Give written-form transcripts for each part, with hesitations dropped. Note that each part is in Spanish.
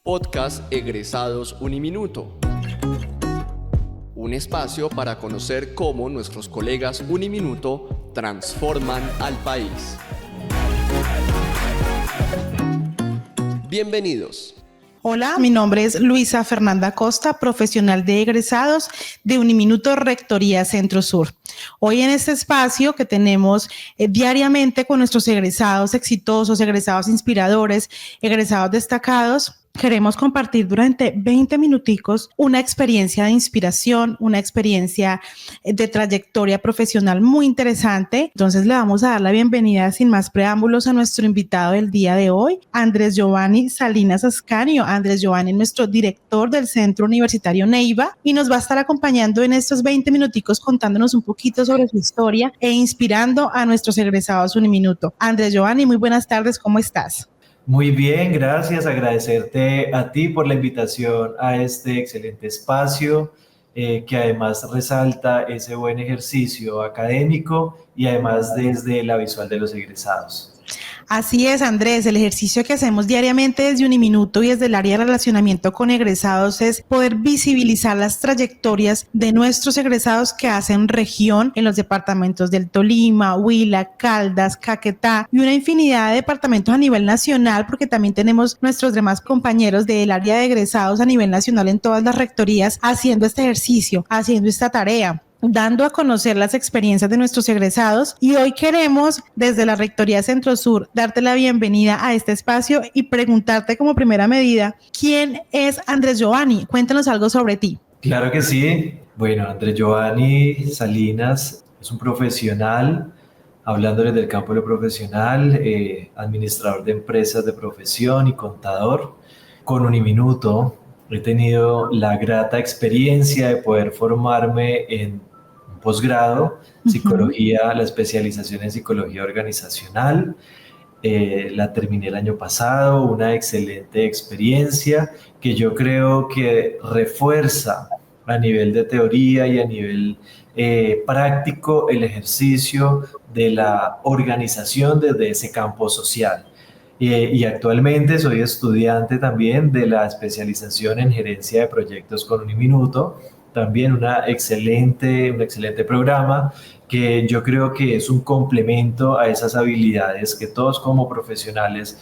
Podcast Egresados Uniminuto. Un espacio para conocer cómo nuestros colegas Uniminuto transforman al país. Bienvenidos. Hola, mi nombre es Luisa Fernanda Costa, profesional de egresados de Uniminuto Rectoría Centro Sur. Hoy en este espacio que tenemos diariamente con nuestros egresados exitosos, egresados inspiradores, egresados destacados, queremos compartir durante 20 minuticos una experiencia de inspiración, una experiencia de trayectoria profesional muy interesante. Entonces le vamos a dar la bienvenida sin más preámbulos a nuestro invitado del día de hoy, Andrés Giovanni Salinas Ascanio. Andrés Giovanni es nuestro director del Centro Universitario Neiva y nos va a estar acompañando en estos 20 minuticos contándonos un poquito sobre su historia e inspirando a nuestros egresados Uniminuto. Andrés Giovanni, muy buenas tardes, ¿cómo estás? Muy bien, gracias. Agradecerte a ti por la invitación a este excelente espacio que además resalta ese buen ejercicio académico y además desde la visual de los egresados. Así es, Andrés, el ejercicio que hacemos diariamente desde Uniminuto y desde el área de relacionamiento con egresados es poder visibilizar las trayectorias de nuestros egresados que hacen región en los departamentos del Tolima, Huila, Caldas, Caquetá y una infinidad de departamentos a nivel nacional, porque también tenemos nuestros demás compañeros del área de egresados a nivel nacional en todas las rectorías haciendo este ejercicio, haciendo esta tarea, dando a conocer las experiencias de nuestros egresados. Y hoy queremos, desde la Rectoría Centro Sur, darte la bienvenida a este espacio y preguntarte como primera medida, ¿quién es Andrés Giovanni? Cuéntanos algo sobre ti. Claro que sí. Bueno, Andrés Giovanni Salinas es un profesional, hablándoles del campo de lo profesional, administrador de empresas de profesión y contador. Con Uniminuto he tenido la grata experiencia de poder formarme en posgrado, psicología, la especialización en psicología organizacional. La terminé el año pasado, una excelente experiencia que yo creo que refuerza a nivel de teoría y a nivel práctico el ejercicio de la organización desde ese campo social. Y actualmente soy estudiante también de la especialización en gerencia de proyectos con Uniminuto, también un excelente programa que yo creo que es un complemento a esas habilidades que todos como profesionales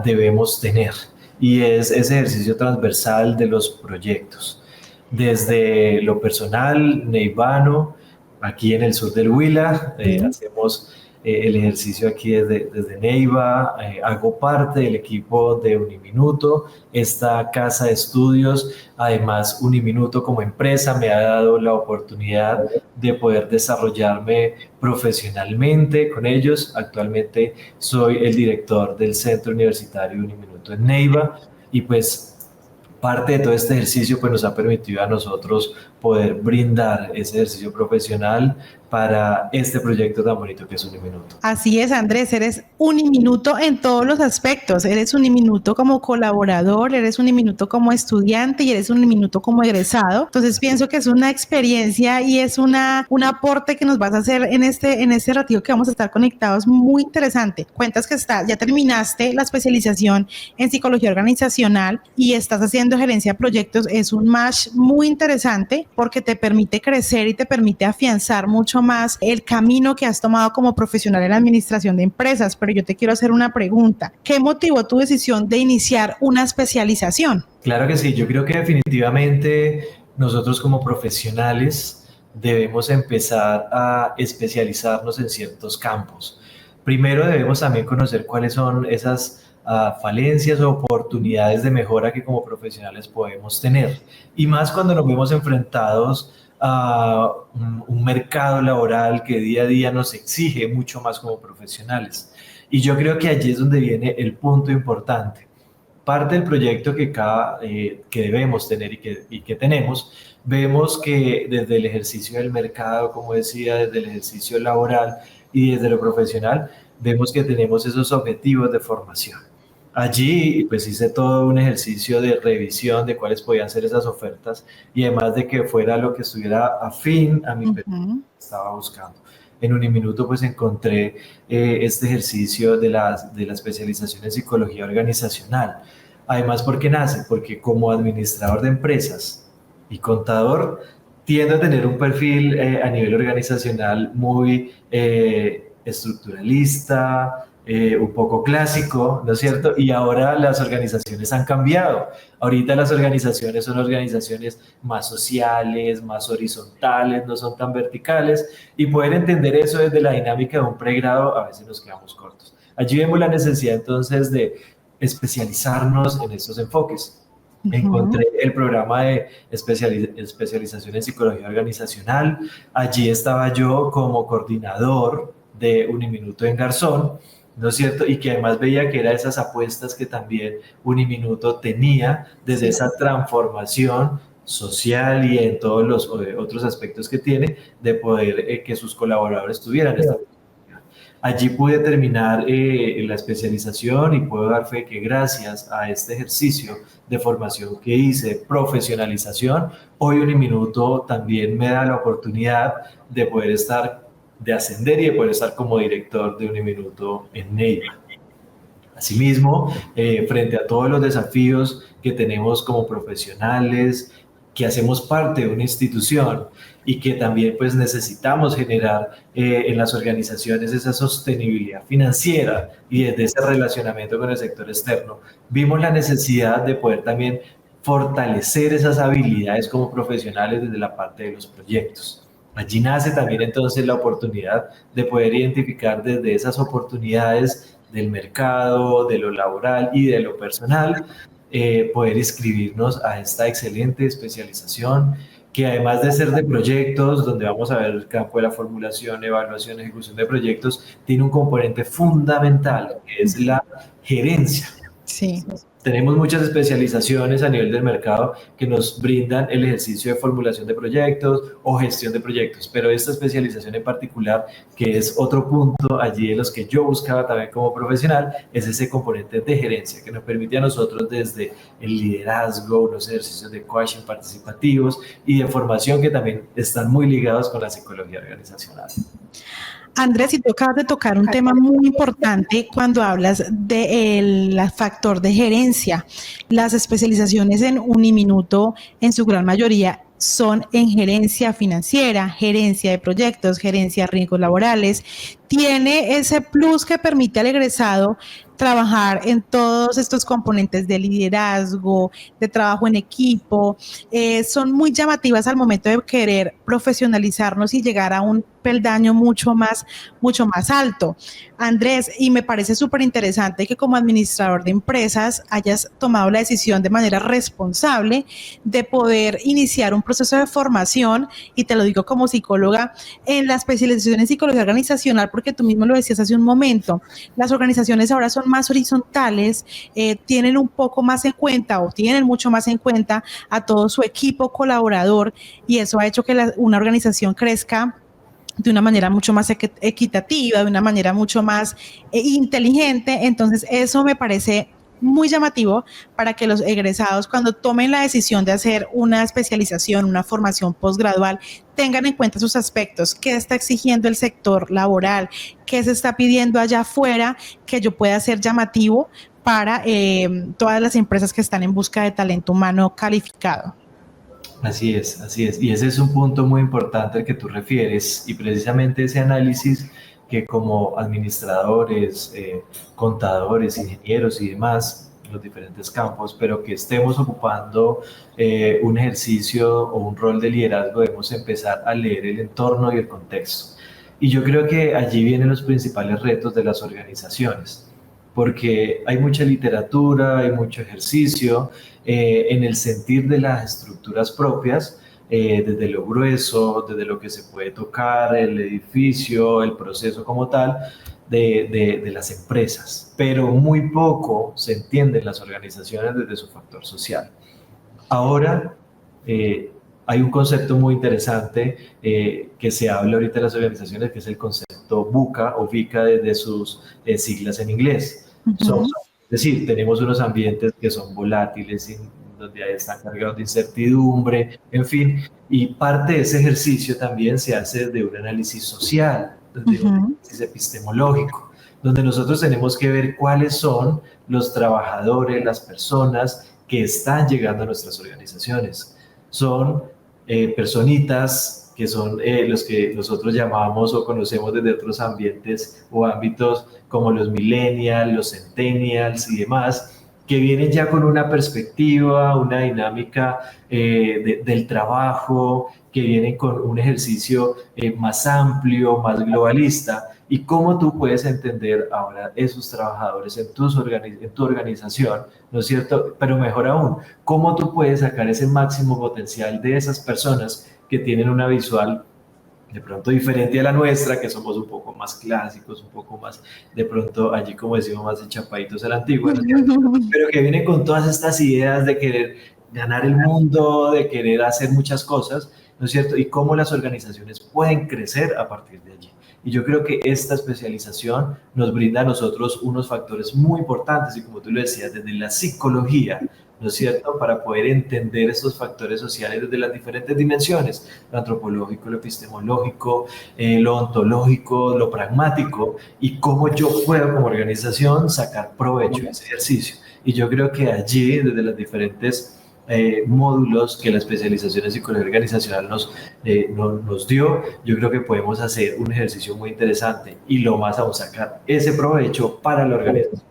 debemos tener, y es ese ejercicio transversal de los proyectos. Desde lo personal, neivano, aquí en el sur del Huila, hacemos el ejercicio aquí desde Neiva, hago parte del equipo de Uniminuto, esta casa de estudios. Además, Uniminuto como empresa me ha dado la oportunidad de poder desarrollarme profesionalmente con ellos. Actualmente soy el director del Centro Universitario Uniminuto en Neiva, y pues parte de todo este ejercicio pues nos ha permitido a nosotros poder brindar ese ejercicio profesional para este proyecto tan bonito que es Uniminuto. Así es, Andrés, eres Uniminuto en todos los aspectos. Eres Uniminuto como colaborador, eres Uniminuto como estudiante y eres Uniminuto como egresado. Entonces pienso que es una experiencia y es un aporte que nos vas a hacer en este ratito que vamos a estar conectados muy interesante. Cuentas que ya terminaste la especialización en psicología organizacional y estás haciendo gerencia de proyectos. Es un match muy interesante porque te permite crecer y te permite afianzar mucho más el camino que has tomado como profesional en la administración de empresas. Pero yo te quiero hacer una pregunta. ¿Qué motivó tu decisión de iniciar una especialización? Claro que sí, yo creo que definitivamente nosotros como profesionales debemos empezar a especializarnos en ciertos campos. Primero debemos también conocer cuáles son esas falencias o oportunidades de mejora que como profesionales podemos tener. Y más cuando nos vemos enfrentados a un mercado laboral que día a día nos exige mucho más como profesionales. Y yo creo que allí es donde viene el punto importante. Parte del proyecto que debemos tener y que tenemos, vemos que desde el ejercicio del mercado, como decía, desde el ejercicio laboral y desde lo profesional, vemos que tenemos esos objetivos de formación. Allí pues hice todo un ejercicio de revisión de cuáles podían ser esas ofertas, y además de que fuera lo que estuviera afín a mi perfil que estaba buscando. En Uniminuto pues encontré este ejercicio de la especialización en psicología organizacional. Además, ¿por qué nace? Porque como administrador de empresas y contador, tiendo a tener un perfil a nivel organizacional muy estructuralista, un poco clásico, ¿no es cierto? Y ahora las organizaciones han cambiado. Ahorita las organizaciones son organizaciones más sociales, más horizontales, no son tan verticales, y poder entender eso desde la dinámica de un pregrado a veces nos quedamos cortos. Allí vemos la necesidad entonces de especializarnos en estos enfoques. Encontré el programa de especialización en psicología organizacional. Allí estaba yo como coordinador de Uniminuto en Garzón, ¿no es cierto? Y que además veía que eran esas apuestas que también Uniminuto tenía desde esa transformación social y en todos los otros aspectos que tiene de poder que sus colaboradores tuvieran esta. Allí pude terminar la especialización y puedo dar fe que gracias a este ejercicio de formación que hice, profesionalización, hoy Uniminuto también me da la oportunidad de poder estar, de ascender y de poder estar como director de Uniminuto en Neiva. Asimismo, frente a todos los desafíos que tenemos como profesionales, que hacemos parte de una institución y que también pues necesitamos generar en las organizaciones esa sostenibilidad financiera y desde ese relacionamiento con el sector externo, vimos la necesidad de poder también fortalecer esas habilidades como profesionales desde la parte de los proyectos. Allí nace también entonces la oportunidad de poder identificar desde esas oportunidades del mercado, de lo laboral y de lo personal, poder inscribirnos a esta excelente especialización que además de ser de proyectos, donde vamos a ver el campo de la formulación, evaluación, ejecución de proyectos, tiene un componente fundamental que es la gerencia. Sí. Tenemos muchas especializaciones a nivel del mercado que nos brindan el ejercicio de formulación de proyectos o gestión de proyectos, pero esta especialización en particular, que es otro punto allí de los que yo buscaba también como profesional, es ese componente de gerencia que nos permite a nosotros desde el liderazgo, unos ejercicios de coaching participativos y de formación que también están muy ligados con la psicología organizacional. Andrés, y tú acabas de tocar un tema muy importante cuando hablas del factor de gerencia. Las especializaciones en Uniminuto, en su gran mayoría, son en gerencia financiera, gerencia de proyectos, gerencia de riesgos laborales. Tiene ese plus que permite al egresado trabajar en todos estos componentes de liderazgo, de trabajo en equipo. Son muy llamativas al momento de querer profesionalizarnos y llegar a un peldaño mucho más alto. Andrés, y me parece súper interesante que como administrador de empresas hayas tomado la decisión de manera responsable de poder iniciar un proceso de formación, y te lo digo como psicóloga, en la especialización en psicología organizacional, porque tú mismo lo decías hace un momento, las organizaciones ahora son más horizontales, tienen un poco más en cuenta o tienen mucho más en cuenta a todo su equipo colaborador, y eso ha hecho que una organización crezca de una manera mucho más equitativa, de una manera mucho más inteligente. Entonces eso me parece muy llamativo para que los egresados, cuando tomen la decisión de hacer una especialización, una formación posgradual, tengan en cuenta sus aspectos, qué está exigiendo el sector laboral, qué se está pidiendo allá afuera, que yo pueda ser llamativo para todas las empresas que están en busca de talento humano calificado. Así es, así es. Y ese es un punto muy importante al que tú refieres, y precisamente ese análisis que como administradores, contadores, ingenieros y demás, en los diferentes campos, pero que estemos ocupando un ejercicio o un rol de liderazgo, debemos empezar a leer el entorno y el contexto. Y yo creo que allí vienen los principales retos de las organizaciones, porque hay mucha literatura, hay mucho ejercicio en el sentir de las estructuras propias, desde lo grueso, desde lo que se puede tocar, el edificio, el proceso como tal, de las empresas, pero muy poco se entiende en las organizaciones desde su factor social. Ahora, hay un concepto muy interesante que se habla ahorita en las organizaciones, que es el concepto VUCA o VICA desde sus siglas en inglés. Es decir, tenemos unos ambientes que son volátiles, donde están cargados de incertidumbre, en fin, y parte de ese ejercicio también se hace de un análisis social, de un análisis epistemológico, donde nosotros tenemos que ver cuáles son los trabajadores, las personas que están llegando a nuestras organizaciones. Son personitas que son los que nosotros llamamos o conocemos desde otros ambientes o ámbitos como los millennials, los centennials y demás, que vienen ya con una perspectiva, una dinámica del trabajo, que vienen con un ejercicio más amplio, más globalista. Y cómo tú puedes entender ahora esos trabajadores en tu organización, ¿no es cierto? Pero mejor aún, cómo tú puedes sacar ese máximo potencial de esas personas que tienen una visual de pronto diferente a la nuestra, que somos un poco más clásicos, un poco más, de pronto allí como decimos, más enchapaditos a la antigua, ¿no? Pero que vienen con todas estas ideas de querer ganar el mundo, de querer hacer muchas cosas, ¿no es cierto? Y cómo las organizaciones pueden crecer a partir de allí. Y yo creo que esta especialización nos brinda a nosotros unos factores muy importantes, y como tú lo decías, desde la psicología, ¿no es cierto?, para poder entender estos factores sociales desde las diferentes dimensiones, lo antropológico, lo epistemológico, lo ontológico, lo pragmático, y cómo yo puedo como organización sacar provecho de ese ejercicio. Y yo creo que allí, desde las diferentes módulos que la especialización en psicología organizacional nos dio, yo creo que podemos hacer un ejercicio muy interesante y lo más aún sacar ese provecho para la organización.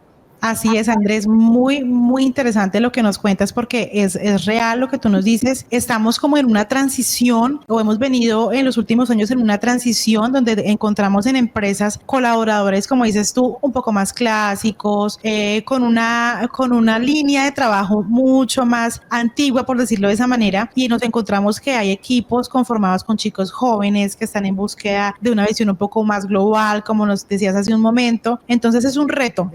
Así es, Andrés, muy interesante lo que nos cuentas porque es real lo que tú nos dices. Estamos como en una transición o hemos venido en los últimos años en una transición donde encontramos en empresas colaboradores, como dices tú, un poco más clásicos, con una línea de trabajo mucho más antigua, por decirlo de esa manera, y nos encontramos que hay equipos conformados con chicos jóvenes que están en búsqueda de una visión un poco más global, como nos decías hace un momento. Entonces es un reto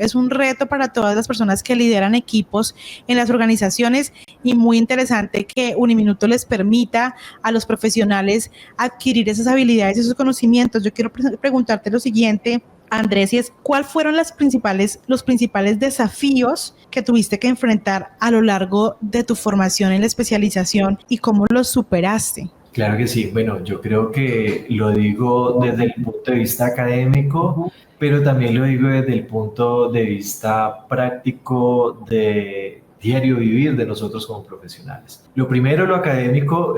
para todas las personas que lideran equipos en las organizaciones y muy interesante que Uniminuto les permita a los profesionales adquirir esas habilidades y esos conocimientos. Yo quiero preguntarte lo siguiente, Andrés, y es ¿cuáles fueron los principales desafíos que tuviste que enfrentar a lo largo de tu formación en la especialización y cómo los superaste? Claro que sí. Bueno, yo creo que lo digo desde el punto de vista académico, pero también lo digo desde el punto de vista práctico de diario vivir de nosotros como profesionales. Lo primero, lo académico,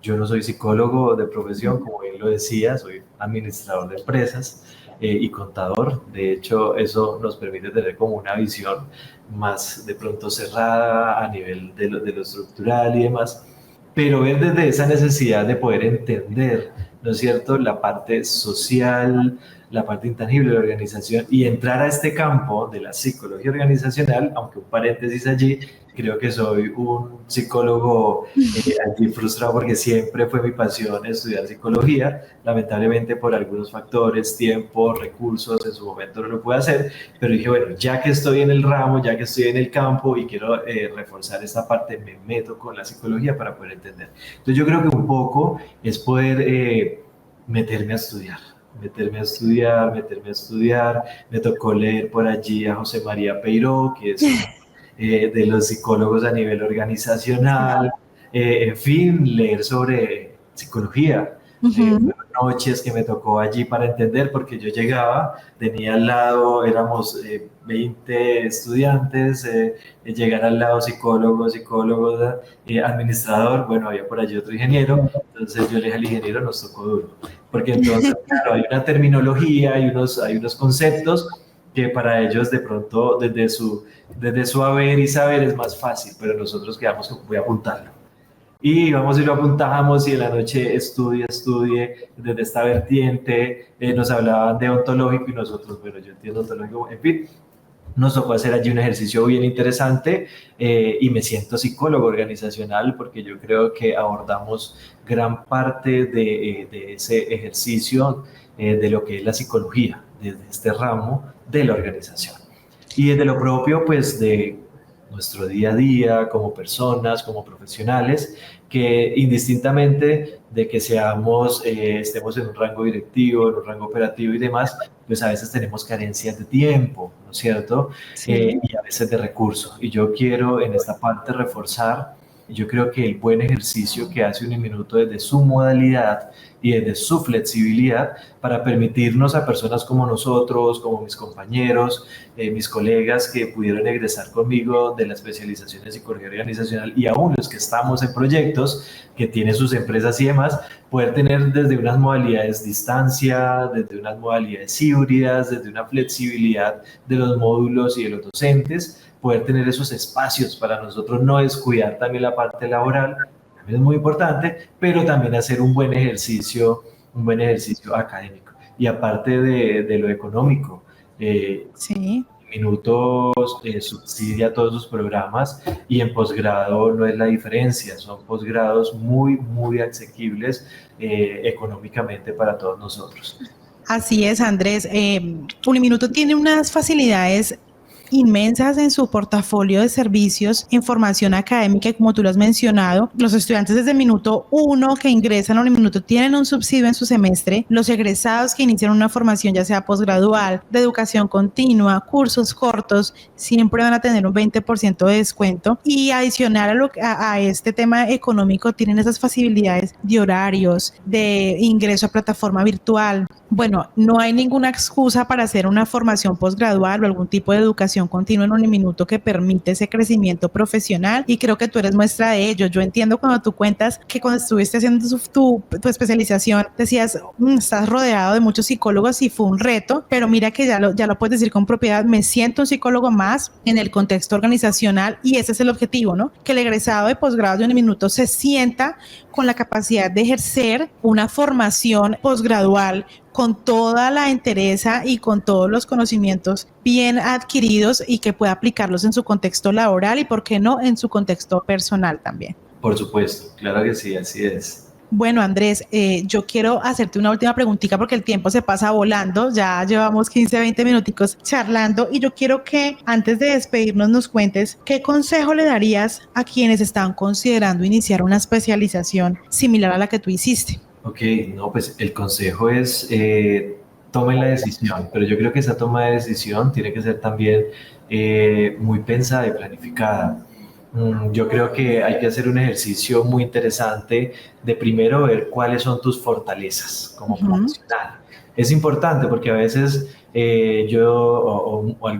yo no soy psicólogo de profesión, como bien lo decía, soy administrador de empresas y contador. De hecho, eso nos permite tener como una visión más de pronto cerrada a nivel de lo estructural y demás. Pero es desde esa necesidad de poder entender, ¿no es cierto?, la parte social, la parte intangible de la organización y entrar a este campo de la psicología organizacional, aunque un paréntesis allí, creo que soy un psicólogo allí frustrado porque siempre fue mi pasión estudiar psicología, lamentablemente por algunos factores, tiempo, recursos, en su momento no lo pude hacer, pero dije, bueno, ya que estoy en el ramo, ya que estoy en el campo y quiero reforzar esta parte, me meto con la psicología para poder entender. Entonces yo creo que un poco es poder meterme a estudiar. Me tocó leer por allí a José María Peiró, que es de los psicólogos a nivel organizacional, en fin, leer sobre psicología. Noches que me tocó allí para entender, porque yo llegaba, tenía al lado, éramos 20 estudiantes, llegar al lado psicólogos, administrador, bueno, había por allí otro ingeniero, entonces yo le dije al ingeniero, nos tocó duro, porque entonces, claro, hay una terminología, hay unos conceptos que para ellos de pronto desde su haber y saber es más fácil, pero nosotros quedamos como voy a apuntarlo. Y vamos y lo apuntamos y en la noche estudie desde esta vertiente, nos hablaban de ontológico y nosotros, bueno, yo entiendo ontológico, en fin, nos tocó hacer allí un ejercicio bien interesante y me siento psicólogo organizacional porque yo creo que abordamos gran parte de ese ejercicio de lo que es la psicología, desde este ramo de la organización. Y desde lo propio, pues, de nuestro día a día como personas, como profesionales, que indistintamente de que estemos en un rango directivo, en un rango operativo y demás, pues a veces tenemos carencias de tiempo, ¿no es cierto? Sí. Y a veces de recursos. Y yo quiero en esta parte reforzar Yo creo que el buen ejercicio que hace Uniminuto desde su modalidad y desde su flexibilidad para permitirnos a personas como nosotros, como mis compañeros, mis colegas que pudieron egresar conmigo de la especialización en psicología organizacional y aún los que estamos en proyectos que tienen sus empresas y demás, poder tener desde unas modalidades distancia, desde unas modalidades híbridas, desde una flexibilidad de los módulos y de los docentes, poder tener esos espacios para nosotros no descuidar también la parte laboral, también es muy importante, pero también hacer un buen ejercicio académico. Y aparte de lo económico, Sí. Minutos subsidia todos sus programas y en posgrado no es la diferencia, son posgrados muy asequibles económicamente para todos nosotros. Así es, Andrés. Uniminuto tiene unas facilidades inmensas en su portafolio de servicios en formación académica y como tú lo has mencionado, los estudiantes desde minuto 1 que ingresan a Uniminuto tienen un subsidio en su semestre, los egresados que inician una formación ya sea posgradual, de educación continua, cursos cortos, siempre van a tener un 20% de descuento y adicional a este tema económico tienen esas facilidades de horarios, de ingreso a plataforma virtual. Bueno, no hay ninguna excusa para hacer una formación posgradual o algún tipo de educación continua en Uniminuto que permite ese crecimiento profesional y creo que tú eres muestra de ello. Yo entiendo cuando tú cuentas que cuando estuviste haciendo tu especialización decías, estás rodeado de muchos psicólogos y fue un reto, pero mira que ya lo puedes decir con propiedad, me siento un psicólogo más en el contexto organizacional y ese es el objetivo, ¿no? Que el egresado de posgrado de Uniminuto se sienta con la capacidad de ejercer una formación posgradual con toda la entereza y con todos los conocimientos bien adquiridos y que pueda aplicarlos en su contexto laboral y, ¿por qué no?, en su contexto personal también. Por supuesto, claro que sí, así es. Bueno, Andrés, yo quiero hacerte una última preguntita porque el tiempo se pasa volando, ya llevamos 15, 20 minuticos charlando y yo quiero que antes de despedirnos nos cuentes qué consejo le darías a quienes están considerando iniciar una especialización similar a la que tú hiciste. Ok, no, pues el consejo es tomen la decisión, pero yo creo que esa toma de decisión tiene que ser también muy pensada y planificada. Yo creo que hay que hacer un ejercicio muy interesante de primero ver cuáles son tus fortalezas como profesional. Es importante porque a veces he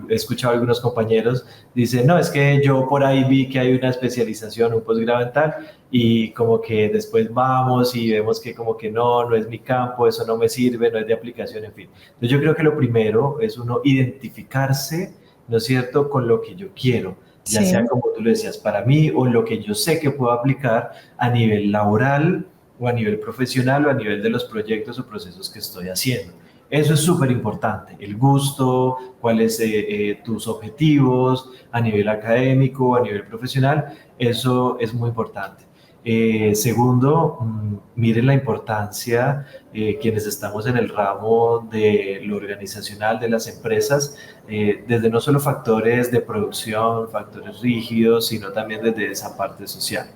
escuchado a algunos compañeros dicen, no, es que yo por ahí vi que hay una especialización, un posgrado en tal, y como que después vamos y vemos que como que no es mi campo, eso no me sirve, no es de aplicación, en fin. Entonces yo creo que lo primero es uno identificarse, ¿no es cierto?, con lo que yo quiero, ya sea como tú lo decías, para mí o lo que yo sé que puedo aplicar a nivel laboral o a nivel profesional o a nivel de los proyectos o procesos que estoy haciendo. Eso es súper importante, el gusto, cuáles tus objetivos a nivel académico, a nivel profesional, eso es muy importante. Segundo, miren la importancia, quienes estamos en el ramo de lo organizacional de las empresas, desde no solo factores de producción, factores rígidos, sino también desde esa parte social.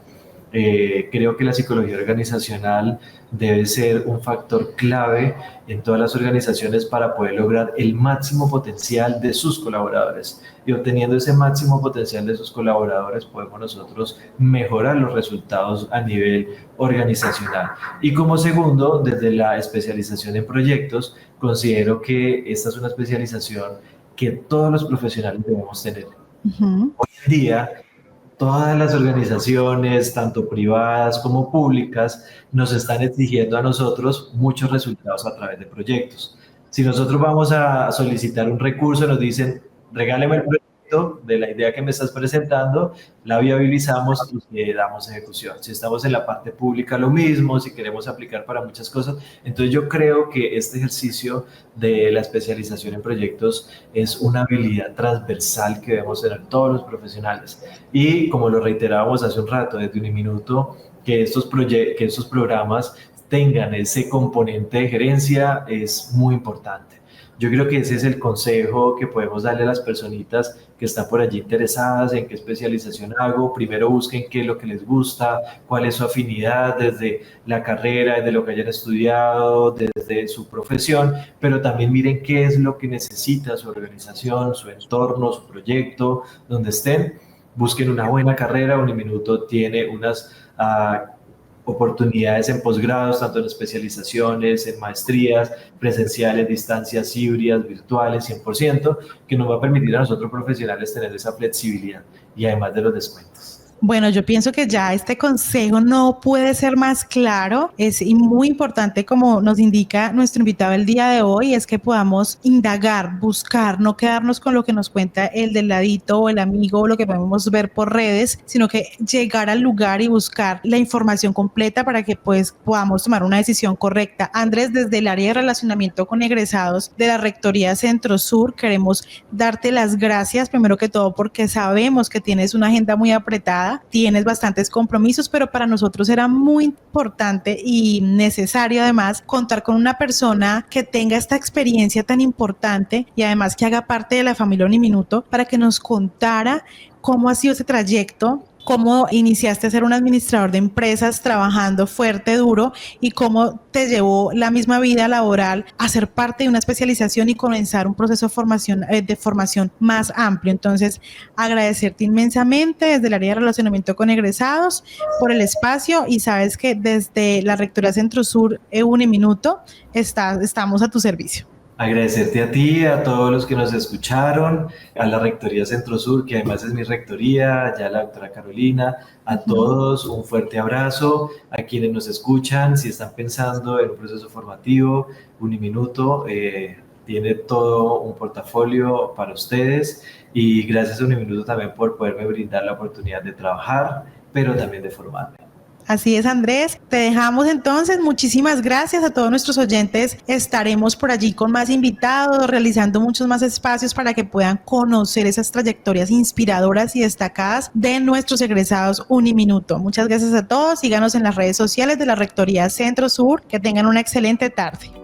Creo que la psicología organizacional debe ser un factor clave en todas las organizaciones para poder lograr el máximo potencial de sus colaboradores. Y obteniendo ese máximo potencial de sus colaboradores podemos nosotros mejorar los resultados a nivel organizacional. Y como segundo, desde la especialización en proyectos, considero que esta es una especialización que todos los profesionales debemos tener. Hoy en día, todas las organizaciones, tanto privadas como públicas, nos están exigiendo a nosotros muchos resultados a través de proyectos. Si nosotros vamos a solicitar un recurso, nos dicen, regáleme el proyecto de la idea que me estás presentando, la viabilizamos y le damos ejecución. Si estamos en la parte pública, lo mismo, si queremos aplicar para muchas cosas. Entonces yo creo que este ejercicio de la especialización en proyectos es una habilidad transversal que debemos tener todos los profesionales. Y como lo reiterábamos hace un rato, desde Uniminuto, que estos programas tengan ese componente de gerencia es muy importante. Yo creo que ese es el consejo que podemos darle a las personitas que están por allí interesadas en qué especialización hago. Primero busquen qué es lo que les gusta, cuál es su afinidad desde la carrera, desde lo que hayan estudiado, desde su profesión, pero también miren qué es lo que necesita su organización, su entorno, su proyecto, donde estén, busquen una buena carrera. Uniminuto tiene unas oportunidades en posgrados, tanto en especializaciones, en maestrías, presenciales, distancias híbridas, virtuales, 100%, que nos va a permitir a nosotros profesionales tener esa flexibilidad y además de los descuentos. Bueno, yo pienso que ya este consejo no puede ser más claro. Es muy importante, como nos indica nuestro invitado el día de hoy, es que podamos indagar, buscar, no quedarnos con lo que nos cuenta el del ladito o el amigo o lo que podemos ver por redes, sino que llegar al lugar y buscar la información completa para que pues podamos tomar una decisión correcta. Andrés, desde el área de relacionamiento con egresados de la Rectoría Centro Sur, queremos darte las gracias, primero que todo, porque sabemos que tienes una agenda muy apretada, tienes bastantes compromisos, pero para nosotros era muy importante y necesario además contar con una persona que tenga esta experiencia tan importante y además que haga parte de la familia Uniminuto para que nos contara cómo ha sido ese trayecto, cómo iniciaste a ser un administrador de empresas trabajando fuerte, duro, y cómo te llevó la misma vida laboral a ser parte de una especialización y comenzar un proceso de formación más amplio. Entonces, agradecerte inmensamente desde el área de relacionamiento con egresados por el espacio, y sabes que desde la Rectoría Centro Sur, Uniminuto, estamos a tu servicio. Agradecerte a ti, a todos los que nos escucharon, a la Rectoría Centro Sur, que además es mi rectoría, ya la doctora Carolina, a todos un fuerte abrazo, a quienes nos escuchan, si están pensando en un proceso formativo, Uniminuto tiene todo un portafolio para ustedes, y gracias a Uniminuto también por poderme brindar la oportunidad de trabajar, pero también de formarme. Así es, Andrés. Te dejamos entonces. Muchísimas gracias a todos nuestros oyentes. Estaremos por allí con más invitados, realizando muchos más espacios para que puedan conocer esas trayectorias inspiradoras y destacadas de nuestros egresados Uniminuto. Muchas gracias a todos. Síganos en las redes sociales de la Rectoría Centro Sur. Que tengan una excelente tarde.